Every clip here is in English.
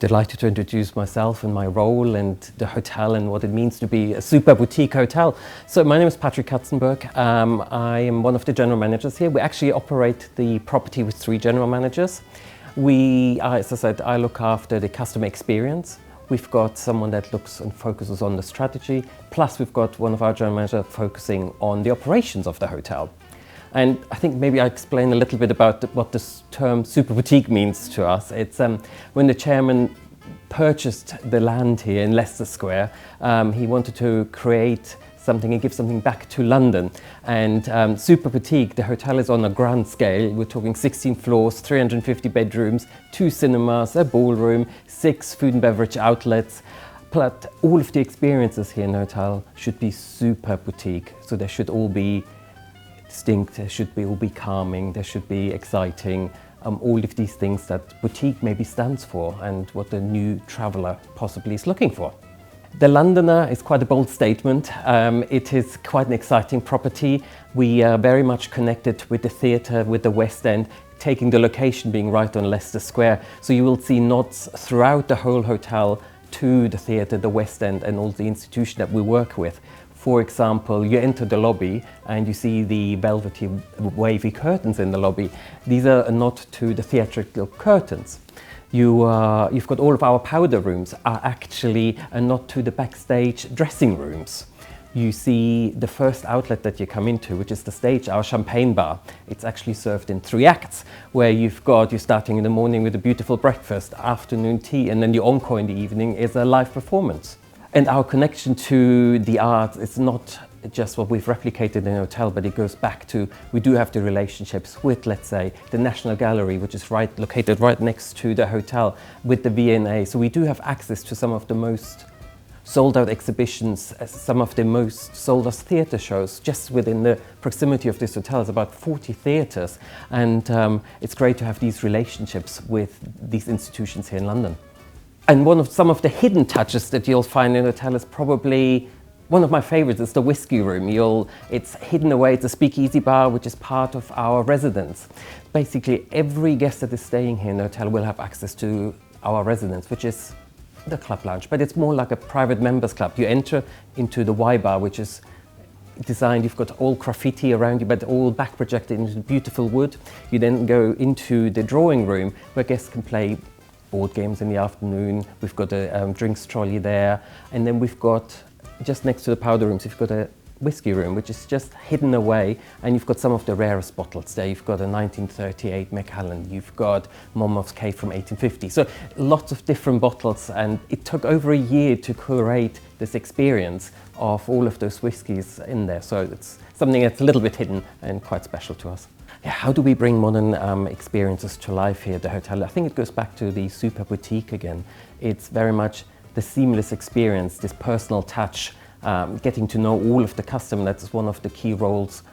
delighted to introduce myself and my role and the hotel and what it means to be a super boutique hotel. So my name is Patrick Katzenberg. I am one of the general managers here. We actually operate the property with 3 general managers. As I said, I look after the customer experience. We've got someone that looks and focuses on the strategy, plus we've got one of our general managers focusing on the operations of the hotel. And I think maybe I explain a little bit about what this term super boutique means to us. It's when the chairman purchased the land here in Leicester Square, he wanted to create something and give something back to London. And super boutique, the hotel is on a grand scale. We're talking 16 floors, 350 bedrooms, 2 cinemas, a ballroom, 6 food and beverage outlets. But all of the experiences here in the hotel should be super boutique. So they should all be distinct, they should all be calming, they should be exciting. All of these things that boutique maybe stands for and what the new traveller possibly is looking for. The Londoner is quite a bold statement. It is quite an exciting property. We are very much connected with the theatre, with the West End, taking the location being right on Leicester Square. So you will see nods throughout the whole hotel to the theatre, the West End and all the institution that we work with. For example, you enter the lobby and you see the velvety wavy curtains in the lobby. These are a nod to the theatrical curtains. You've got all of our powder rooms are actually a nod to the backstage dressing rooms. You see the first outlet that you come into, which is the stage, our champagne bar. It's actually served in 3 acts, where you're starting in the morning with a beautiful breakfast, afternoon tea, and then the encore in the evening is a live performance. And our connection to the art is not just what we've replicated in the hotel, but it goes back to, we do have the relationships with, let's say, the National Gallery, which is located right next to the hotel, with the V&A. So we do have access to some of the most sold out exhibitions, some of the most sold out theatre shows. Just within the proximity of this hotel is about 40 theatres. And it's great to have these relationships with these institutions here in London. And some of the hidden touches that you'll find in the hotel is probably one of my favorites. Is the whisky room. It's hidden away. It's a speakeasy bar, which is part of our residence. Basically, every guest that is staying here in the hotel will have access to our residence, which is the club lounge. But it's more like a private members club. You enter into the Y bar, which is designed, you've got all graffiti around you, but all back projected into beautiful wood. You then go into the drawing room, where guests can play board games in the afternoon. We've got a drinks trolley there, and then we've got, just next to the powder rooms, you've got a whisky room, which is just hidden away, and you've got some of the rarest bottles there. You've got a 1938 Macallan, you've got Monmouth's Cave from 1850. So lots of different bottles, and it took over a year to curate this experience of all of those whiskies in there. So it's something that's a little bit hidden and quite special to us. Yeah, how do we bring modern experiences to life here at the hotel? I think it goes back to the super boutique again. It's very much the seamless experience, this personal touch, getting to know all of the customer. That's one of the key roles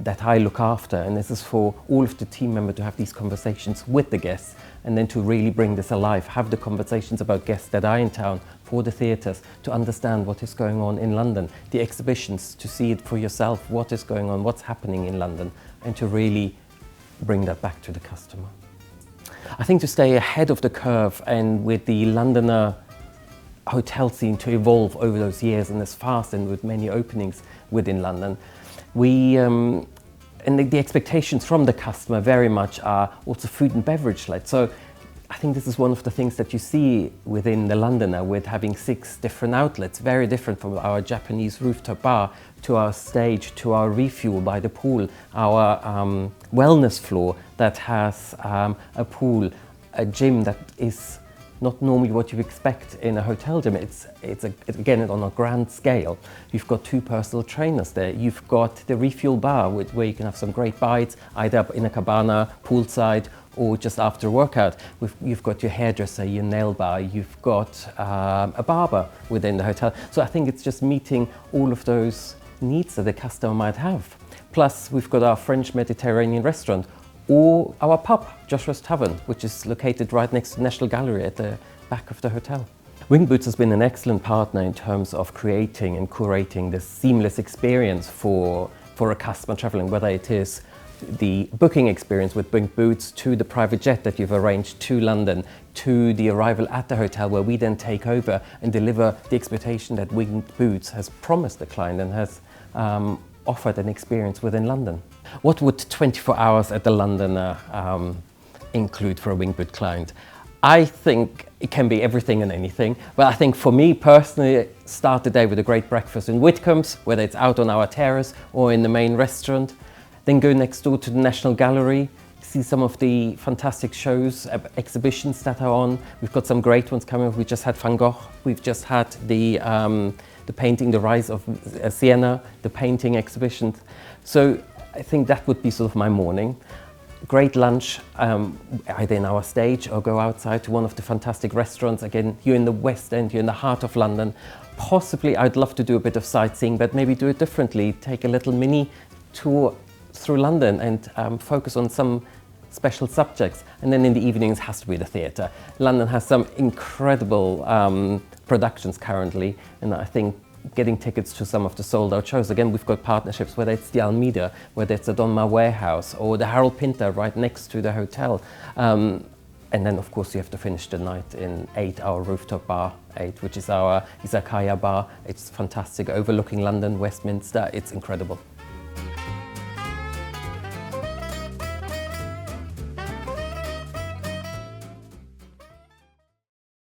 that I look after. And this is for all of the team members to have these conversations with the guests and then to really bring this alive, have the conversations about guests that are in town, for the theatres, to understand what is going on in London, the exhibitions, to see it for yourself, what is going on, what's happening in London, and to really bring that back to the customer. I think to stay ahead of the curve and with the Londoner hotel scene to evolve over those years and as fast and with many openings within London, and the expectations from the customer very much are also food and beverage led. So I think this is one of the things that you see within the Londoner, with having 6 different outlets, very different from our Japanese rooftop bar, to our stage, to our refuel by the pool, our wellness floor that has a pool, a gym that is not normally what you expect in a hotel gym. It's again on a grand scale. You've got 2 personal trainers there. You've got the refuel bar where you can have some great bites, either in a cabana, poolside, or just after a workout. You've got your hairdresser, your nail bar, you've got a barber within the hotel. So I think it's just meeting all of those needs that the customer might have. Plus, we've got our French Mediterranean restaurant, or our pub, Joshua's Tavern, which is located right next to the National Gallery at the back of the hotel. Winged Boots has been an excellent partner in terms of creating and curating this seamless experience for a customer traveling, whether it is the booking experience with Winged Boots, to the private jet that you've arranged to London, to the arrival at the hotel where we then take over and deliver the expectation that Winged Boots has promised the client and has offered an experience within London. What would 24 hours at the Londoner include for a Winged Boot client? I think it can be everything and anything, but I think for me personally, start the day with a great breakfast in Whitcomb's, whether it's out on our terrace or in the main restaurant. Then go next door to the National Gallery, see some of the fantastic shows, exhibitions that are on. We've got some great ones coming up. We just had Van Gogh, we've just had the painting, The Rise of Siena, the painting exhibition. So I think that would be sort of my morning. Great lunch, either in our stage or go outside to one of the fantastic restaurants. Again, you're in the West End, you're in the heart of London. Possibly I'd love to do a bit of sightseeing, but maybe do it differently. Take a little mini tour through London and focus on some special subjects. And then in the evenings has to be the theatre. London has some incredible productions currently, and I think getting tickets to some of the sold out shows. Again, we've got partnerships, whether it's the Almeida, whether it's the Donmar Warehouse or the Harold Pinter right next to the hotel. And then of course you have to finish the night in 8, our rooftop bar 8, which is our izakaya bar. It's fantastic, overlooking London, Westminster. It's incredible.